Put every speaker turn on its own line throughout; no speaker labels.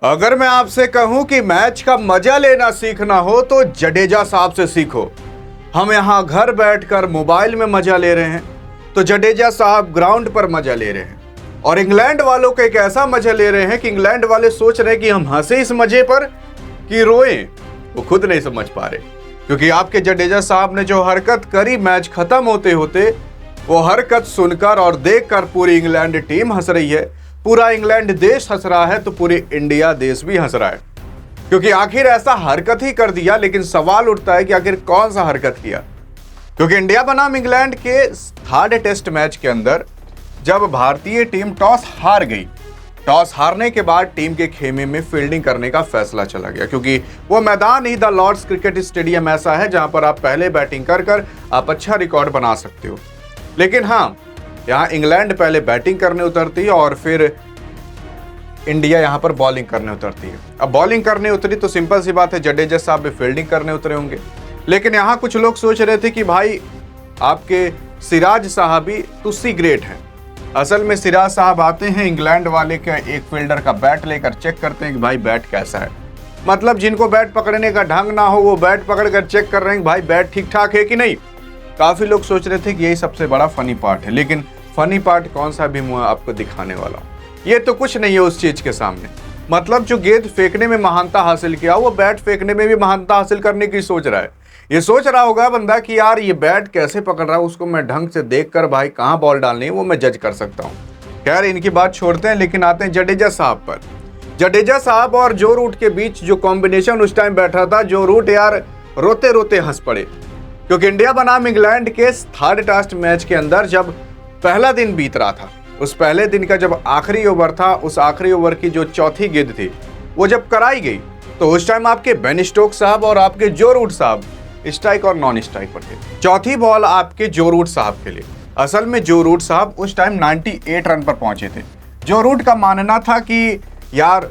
अगर मैं आपसे कहूं कि मैच का मजा लेना सीखना हो तो जडेजा साहब से सीखो। हम यहां घर बैठकर मोबाइल में मजा ले रहे हैं तो जडेजा साहब ग्राउंड पर मजा ले रहे हैं। और इंग्लैंड वालों को एक ऐसा मजा ले रहे हैं कि इंग्लैंड वाले सोच रहे हैं कि हम हंसे इस मजे पर कि रोएं, वो खुद नहीं समझ पा रहे। क्योंकि आपके जडेजा साहब ने जो हरकत करी मैच खत्म होते होते, वो हरकत सुनकर और देखकर पूरी इंग्लैंड टीम हंस रही है, पूरा इंग्लैंड देश हंस रहा है, तो पूरी इंडिया देश भी हंस रहा है। क्योंकि आखिर ऐसा हरकत ही कर दिया, लेकिन सवाल उठता है कि आखिर कौन सा हरकत किया। क्योंकि इंडिया बनाम इंग्लैंड के थर्ड टेस्ट मैच के अंदर जब भारतीय टीम टॉस हार गई, टॉस हारने के बाद टीम के खेमे में फील्डिंग करने का फैसला चला गया। क्योंकि वो मैदान ही द लॉर्ड्स क्रिकेट स्टेडियम ऐसा है जहां पर आप पहले बैटिंग कर आप अच्छा रिकॉर्ड बना सकते हो। लेकिन हाँ, यहाँ इंग्लैंड पहले बैटिंग करने उतरती है और फिर इंडिया यहाँ पर बॉलिंग करने उतरती है। अब बॉलिंग करने उतरी तो सिंपल सी बात है, जडेजा साहब भी फील्डिंग करने उतरे होंगे। लेकिन यहाँ कुछ लोग सोच रहे थे कि भाई आपके सिराज साहब भी तुस्सी ग्रेट हैं। असल में सिराज साहब आते हैं, इंग्लैंड वाले के एक फील्डर का बैट लेकर चेक करते हैं कि भाई बैट कैसा है। मतलब जिनको बैट पकड़ने का ढंग ना हो वो बैट पकड़ कर चेक कर रहे हैं कि भाई बैट ठीक ठाक है कि नहीं। काफी लोग सोच रहे थे कि यही सबसे बड़ा फनी पार्ट है, लेकिन फनी पार्ट कौन सा भी मैं आपको दिखाने वाला हूँ। ये तो कुछ नहीं है उस चीज के सामने। मतलब जो गेंद फेंकने में महानता हासिल किया, वो बैट फेंकने में भी महानता हासिल करने की सोच रहा है। ये सोच रहा होगा बंदा कि यार ये बैट कैसे पकड़ रहा है, उसको मैं ढंग से देखकर भाई कहाँ बॉल डालनी है वो मैं जज कर सकता हूँ। खैर इनकी बात छोड़ते हैं, लेकिन आते हैं जडेजा साहब पर। जडेजा साहब और जो रूट के बीच जो कॉम्बिनेशन उस टाइम बैठा था, जो रूट यार रोते रोते हंस पड़े। क्योंकि इंडिया बनाम इंग्लैंड के थर्ड टेस्ट मैच के अंदर जब पहला दिन बीत रहा था, उस पहले दिन का जब आखिरी ओवर था, उस आखिरी ओवर की जो चौथी गेंद थी वो जब कराई गई, तो उस टाइम आपके बेन स्टोक्स साहब और आपके जो रूट साहब स्ट्राइक और नॉन स्ट्राइक पर थे। चौथी बॉल आपके जो रूट साहब के लिए। असल में जो रूट साहब उस टाइम 98 रन पर पहुंचे थे। जो रूट का मानना था कि यार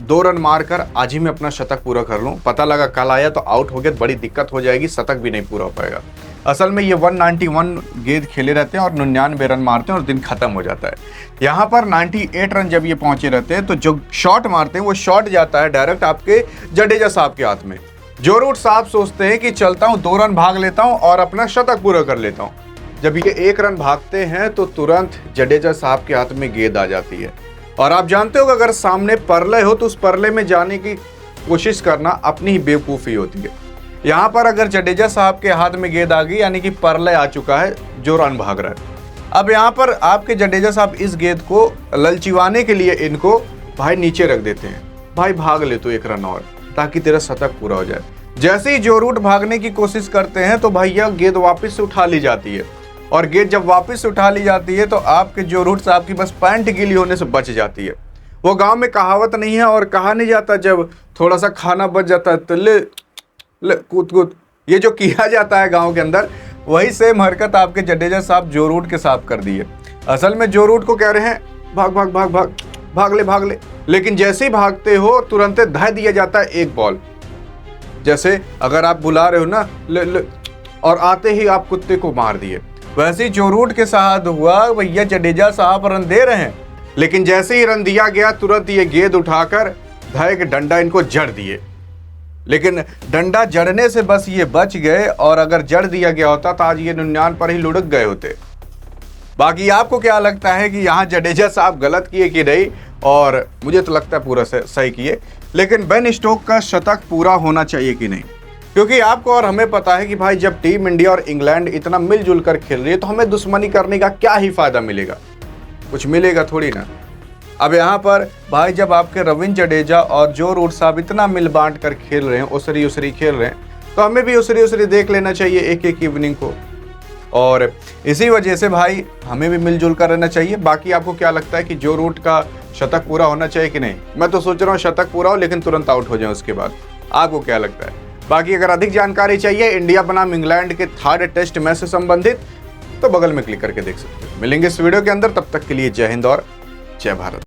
2 रन मारकर आज ही मैं अपना शतक पूरा कर लूं। पता लगा कल आया तो आउट हो गया, बड़ी दिक्कत हो जाएगी, शतक भी नहीं पूरा हो पाएगा। असल में ये 191 गेंद खेले रहते हैं और 99 रन मारते हैं और दिन खत्म हो जाता है। यहाँ पर 98 रन जब ये पहुंचे रहते हैं तो जो शॉट मारते हैं वो शॉट जाता है डायरेक्ट आपके जडेजा साहब के हाथ में। जो रूट साहब सोचते हैं कि चलता हूँ 2 रन भाग लेता हूँ और अपना शतक पूरा कर लेता हूँ। जब ये 1 रन भागते हैं तो तुरंत जडेजा साहब के हाथ में गेंद आ जाती है। और आप जानते हो कि अगर सामने परले हो तो उस परले में जाने की कोशिश करना अपनी ही बेवकूफ़ी होती है। यहाँ पर अगर जडेजा साहब के हाथ में गेंद आ गई, यानी कि परले आ चुका है, जो रन भाग रहा है। अब यहाँ पर आपके जडेजा साहब इस गेंद को ललचिवाने के लिए इनको भाई नीचे रख देते हैं, भाई भाग ले तो 1 रन और, ताकि तेरा शतक पूरा हो जाए। जैसे ही जो रूट भागने की कोशिश करते हैं तो भाई यह गेंद वापस से उठा ली जाती है। और गेंद जब वापस उठा ली जाती है तो आपके जो रूट साहब की बस पैंट गीली होने से बच जाती है। वो गांव में कहावत नहीं है और कहा नहीं जाता जब थोड़ा सा खाना बच जाता है तो ले ले कूद कूद, ये जो किया जाता है गांव के अंदर, वही सेम हरकत आपके जडेजा साहब जो रूट के साथ कर दी है। असल में जो रूट को कह रहे हैं भाग भाग भाग भाग भाग ले, लेकिन जैसे ही भागते हो तुरंत धय दिया जाता है 1 बॉल। जैसे अगर आप बुला रहे हो ना ले, और आते ही आप कुत्ते को मार दिए, वैसे ही जो रूट के साथ हुआ। भैया जडेजा साहब रन दे रहे हैं, लेकिन जैसे ही रन दिया गया तुरंत ये गेंद उठाकर धय के डंडा इनको जड़ दिए। लेकिन डंडा जड़ने से बस ये बच गए, और अगर जड़ दिया गया होता तो आज ये 99 पर ही लुढ़क गए होते। बाकी आपको क्या लगता है कि यहाँ जडेजा साहब गलत किए कि नहीं? और मुझे तो लगता है पूरा सही किए। लेकिन बेन स्टोक का शतक पूरा होना चाहिए कि नहीं? क्योंकि आपको और हमें पता है कि भाई जब टीम इंडिया और इंग्लैंड इतना मिलजुल कर खेल रही है तो हमें दुश्मनी करने का क्या ही फायदा मिलेगा? कुछ मिलेगा थोड़ी ना। अब यहाँ पर भाई जब आपके रविंद्र जडेजा और जो रूट साहब इतना मिल बांट कर खेल रहे हैं, उसरी खेल रहे हैं, तो हमें भी उसरी देख लेना चाहिए एक इवनिंग को। और इसी वजह से भाई हमें भी मिलजुल कर रहना चाहिए। बाकी आपको क्या लगता है कि जो रूट का शतक पूरा होना चाहिए कि नहीं? मैं तो सोच रहा हूँ शतक पूरा हो लेकिन तुरंत आउट हो जाए उसके बाद। आपको क्या लगता है? बाकी अगर अधिक जानकारी चाहिए इंडिया बनाम इंग्लैंड के थर्ड टेस्ट मैच से संबंधित तो बगल में क्लिक करके देख सकते हैं। मिलेंगे इस वीडियो के अंदर, तब तक के लिए जय हिंद और जय भारत।